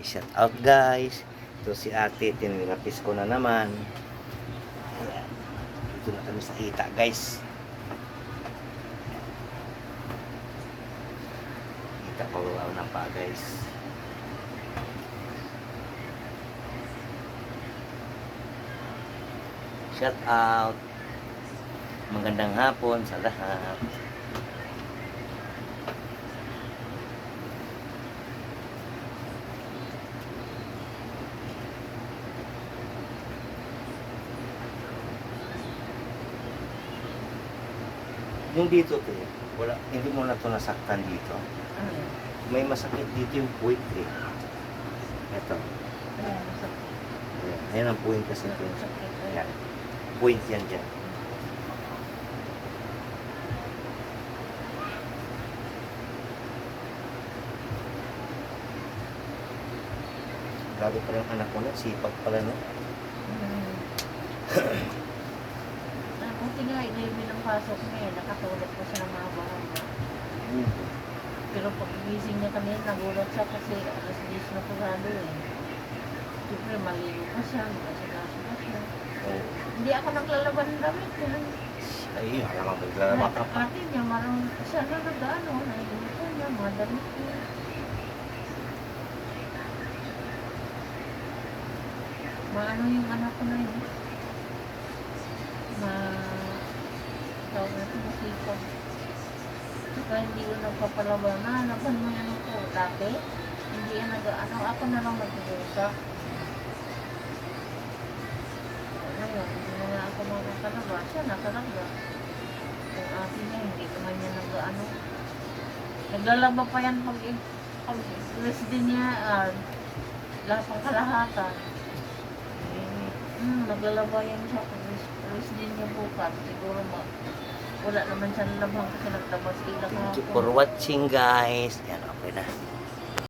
Shout out guys. Ito si ate, tinirapis ko na naman. Ayan. Dito na kami sa kita guys. Kita pa wala na pa guys. Shout out. Magandang hapon sa lahat. Yung dito te, wala, hindi mo na ito nasaktan dito. May masakit dito yung puwit eh. Ito. Ayan, ayan ang point kasi ito. Ayan. Point yan dyan. Grabe pala yung anak ko na, sipag pala no. Buti nga, i-level ang pasok niya, nakatulog ko siya ng mga bahanga. Pero pag gising niya kanina, nagulat siya kasi alas 10 na pagado eh. Siyempre, maligo pa siya, magkasagaso pa siya. Hindi ako naglalaban ng damit. Ay, alam mo, maglalaba ka pa. Ate niya, marang siya na nag-ano, nailuto niya, mga damit niya. Maano yung anak ko na yun. Tawag natin masipag. Saka hindi ko nagpapalaban na, laban mo yan ako dati. Hindi yan nag-ano, ako na lang nag-uusap. Ngayon, hindi na nga ako magkakalaba, siya nakalaga. Yung ate niya, hindi naman niya nag-ano. Naglalaba pa yan pag dress din niya, lahat ng kalahatan. Naglalaba yan siya pag dress din niya bukas. Siguro wala naman siya nalabang kasi nagtabas ilang Thank you for watching guys. Yan, okay na.